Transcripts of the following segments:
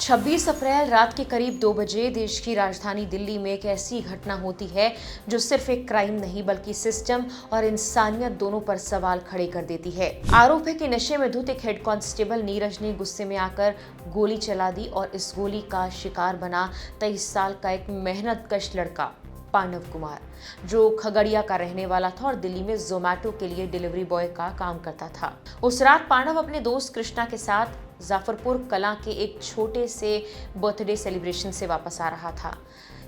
26 अप्रैल रात के करीब 2 बजे देश की राजधानी दिल्ली में एक ऐसी घटना होती है जो सिर्फ एक क्राइम नहीं बल्कि सिस्टम और इंसानियत दोनों पर सवाल खड़े कर देती है। आरोप है कि नशे में धुत एक हेड कांस्टेबल नीरज ने गुस्से में आकर गोली चला दी और इस गोली का शिकार बना 23 साल का एक मेहनतकश लड़का पांडव कुमार, जो खगड़िया का रहने वाला था और दिल्ली में जोमैटो के लिए डिलीवरी बॉय का काम करता था। उस रात पांडव अपने दोस्त कृष्णा के साथ जाफरपुर कलां के एक छोटे से बर्थडे सेलिब्रेशन से वापस आ रहा था।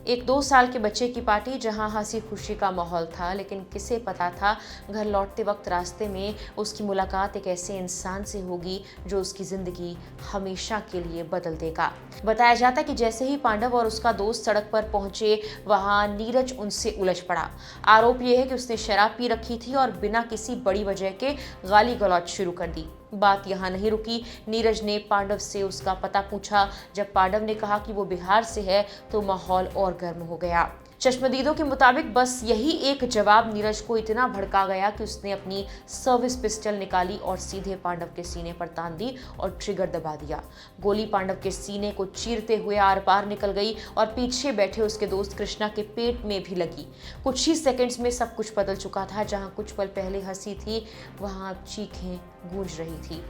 एक 2 साल के बच्चे की पार्टी जहां हंसी खुशी का माहौल था, लेकिन किसे पता था घर लौटते वक्त रास्ते में उसकी मुलाकात एक ऐसे इंसान से होगी जो उसकी जिंदगी हमेशा के लिए बदल देगा। बताया जाता है कि जैसे ही पांडव और उसका दोस्त सड़क पर पहुंचे, वहां नीरज उनसे उलझ पड़ा। आरोप यह है कि उसने शराब पी रखी थी और बिना किसी बड़ी वजह के गाली गलौज शुरू कर दी। बात यहाँ नहीं रुकी। नीरज ने पांडव से उसका पता पूछा। जब पांडव ने कहा कि वो बिहार से है तो माहौल और गर्म हो गया। चश्मदीदों के मुताबिक बस यही एक जवाब नीरज को इतना भड़का गया कि उसने अपनी सर्विस पिस्टल निकाली और सीधे पांडव के सीने पर तान दी और ट्रिगर दबा दिया। गोली पांडव के सीने को चीरते हुए आर पार निकल गई और पीछे बैठे उसके दोस्त कृष्णा के पेट में भी लगी। कुछ ही सेकंड्स में सब कुछ बदल चुका था। जहां कुछ पल पहले हंसी थी, वहां चीखें गूंज रही थी।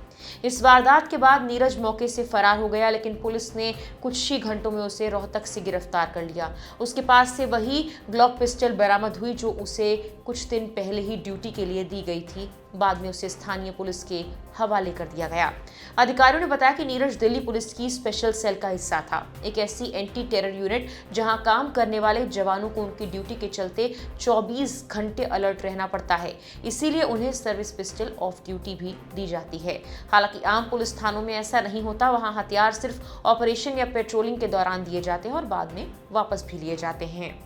इस वारदात के बाद नीरज मौके से फरार हो गया, लेकिन पुलिस ने कुछ ही घंटों में उसे रोहतक से गिरफ्तार कर लिया। उसके पास से वही ग्लॉक पिस्टल बरामद हुई जो उसे कुछ दिन पहले ही ड्यूटी के लिए दी गई थी। बाद में उसे स्थानीय पुलिस के हवाले कर दिया गया। अधिकारियों ने बताया कि नीरज दिल्ली पुलिस की स्पेशल सेल का हिस्सा था, एक ऐसी एंटी टेरर यूनिट जहां काम करने वाले जवानों को उनकी ड्यूटी के चलते 24 घंटे अलर्ट रहना पड़ता है। इसीलिए उन्हें सर्विस पिस्टल ऑफ ड्यूटी भी दी जाती है। हालांकि आम पुलिस थानों में ऐसा नहीं होता। वहां हथियार सिर्फ ऑपरेशन या पेट्रोलिंग के दौरान दिए जाते हैं और बाद में वापस भी लिए जाते हैं।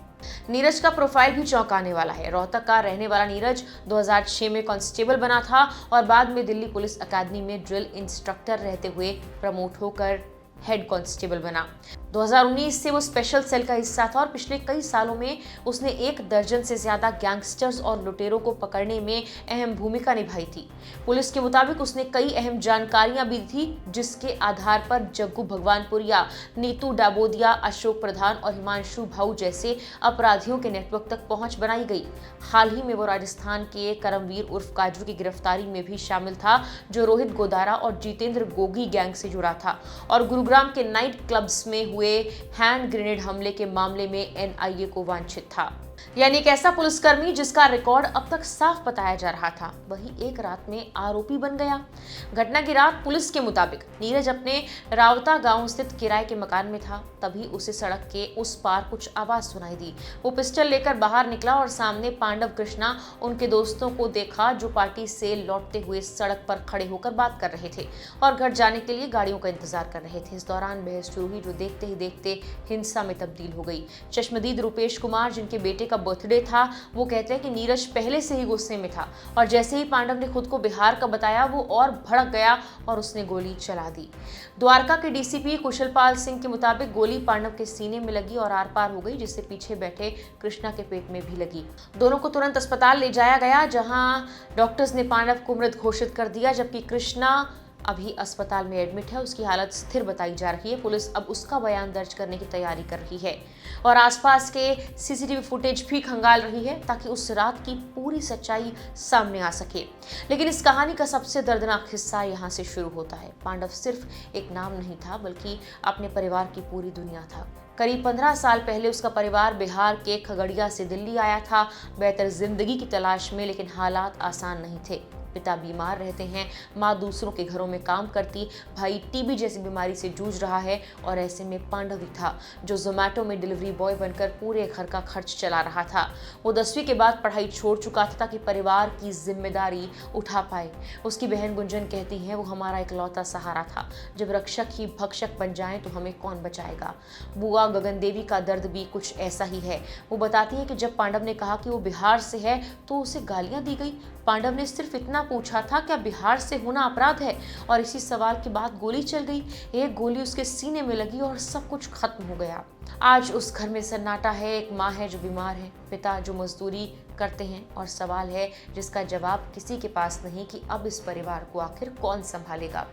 नीरज का प्रोफाइल भी चौंकाने वाला है। रोहतक का रहने वाला नीरज 2006 में कांस्टेबल बना था और बाद में दिल्ली पुलिस अकादमी में ड्रिल इंस्ट्रक्टर रहते हुए प्रमोट होकर हेड कांस्टेबल बना। 2019 से वो स्पेशल सेल का हिस्सा था और पिछले कई सालों में उसने 1 दर्जन से ज्यादा गैंगस्टर्स और लुटेरों को पकड़ने में अहम भूमिका निभाई थी। पुलिस के मुताबिक उसने कई अहम जानकारियां भी दी, जिसके आधार पर जग्गू भगवानपुरिया, नीतू डाबोदिया, अशोक प्रधान और हिमांशु भाऊ जैसे अपराधियों के नेटवर्क तक पहुंच बनाई गई। हाल ही में वो राजस्थान के करमवीर उर्फ काजू की गिरफ्तारी में भी शामिल था, जो रोहित गोदारा और जितेंद्र गोगी गैंग से जुड़ा था और गुरुग्राम के नाइट क्लब्स में हुए हैंड ग्रेनेड हमले के मामले में एनआईए को वांछित था। यानी एक ऐसा पुलिसकर्मी जिसका रिकॉर्ड अब तक साफ बताया जा रहा था, वही एक रात में आरोपी बन गया। घटना की रात पुलिस के मुताबिक नीरज अपने रावता गांव स्थित किराए के मकान में था। तभी उसे सड़क के उस पार कुछ आवाज सुनाई दी। वो पिस्टल लेकर बाहर निकला और सामने पांडव, कृष्णा, उनके दोस्तों को देखा जो पार्टी से लौटते हुए सड़क पर खड़े होकर बात कर रहे थे और घर जाने के लिए गाड़ियों का इंतजार कर रहे थे। इस दौरान बहस शुरू हुई जो देखते ही देखते हिंसा में तब्दील हो गई। चश्मदीद रूपेश कुमार, जिनके बेटे का बर्थडे था, वो कहते हैं कि नीरज पहले से ही गुस्से में था और जैसे ही पांडव ने खुद को बिहार का बताया, वो और भड़क गया और उसने गोली चला दी। द्वारका के डीसीपी कुशलपाल सिंह के मुताबिक गोली पांडव के सीने में लगी और आर पार हो गई, जिससे पीछे बैठे कृष्णा के पेट में भी लगी। दोनों को तुरंत अस्पताल ले जाया गया, जहां डॉक्टर्स ने पांडव को मृत घोषित कर दिया, जबकि कृष्णा अभी अस्पताल में एडमिट है। उसकी हालत स्थिर बताई जा रही है। पुलिस अब उसका बयान दर्ज करने की तैयारी कर रही है और आसपास के सीसीटीवी फुटेज भी खंगाल रही है ताकि उस रात की पूरी सच्चाई सामने आ सके। लेकिन इस कहानी का सबसे दर्दनाक हिस्सा यहाँ से शुरू होता है। पांडव सिर्फ एक नाम नहीं था, बल्कि अपने परिवार की पूरी दुनिया था। करीब 15 साल पहले उसका परिवार बिहार के खगड़िया से दिल्ली आया था, बेहतर जिंदगी की तलाश में, लेकिन हालात आसान नहीं थे। पिता बीमार रहते हैं, माँ दूसरों के घरों में काम करती, भाई टीबी जैसी बीमारी से जूझ रहा है और ऐसे में पांडव ही था जो जोमैटो में डिलीवरी बॉय बनकर पूरे घर का खर्च चला रहा था। वो 10वीं के बाद पढ़ाई छोड़ चुका था ताकि परिवार की जिम्मेदारी उठा पाए। उसकी बहन गुंजन कहती है, वो हमारा इकलौता सहारा था। जब रक्षक ही भक्षक बन जाए तो हमें कौन बचाएगा। बुआ गगन देवी का दर्द भी कुछ ऐसा ही है। वो बताती है कि जब पांडव ने कहा कि वो बिहार से है तो उसे गालियां दी गई। पांडव ने सिर्फ इतना पूछा था, क्या बिहार से होना अपराध है? और इसी सवाल के बाद गोली चल गई। एक गोली उसके सीने में लगी और सब कुछ खत्म हो गया। आज उस घर में सन्नाटा है। एक माँ है जो बीमार है, पिता जो मजदूरी करते हैं और सवाल है जिसका जवाब किसी के पास नहीं कि अब इस परिवार को आखिर कौन संभालेगा।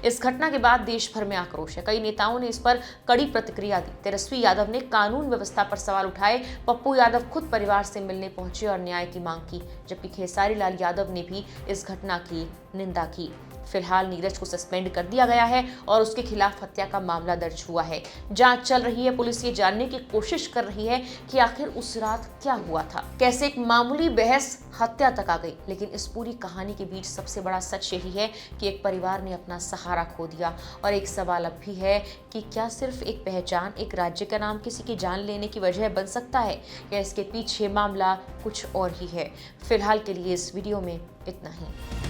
इस घटना के बाद देश भर में आक्रोश है। कई नेताओं ने इस पर कड़ी प्रतिक्रिया दी। तेजस्वी यादव ने कानून व्यवस्था पर सवाल उठाए, पप्पू यादव खुद परिवार से मिलने पहुंचे और न्याय की मांग की, जबकि खेसारी लाल यादव ने भी इस घटना की निंदा की। फिलहाल नीरज को सस्पेंड कर दिया गया है और उसके खिलाफ हत्या का मामला दर्ज हुआ है। जांच चल रही है। पुलिस ये जानने की कोशिश कर रही है कि आखिर उस रात क्या हुआ था, कैसे एक मामूली बहस हत्या तक आ गई। लेकिन इस पूरी कहानी के बीच सबसे बड़ा सच यही है कि एक परिवार ने अपना सहारा खो दिया। और एक सवाल अब भी है कि क्या सिर्फ एक पहचान, एक राज्य का नाम किसी की जान लेने की वजह बन सकता है, या इसके पीछे मामला कुछ और ही है। फिलहाल के लिए इस वीडियो में इतना ही।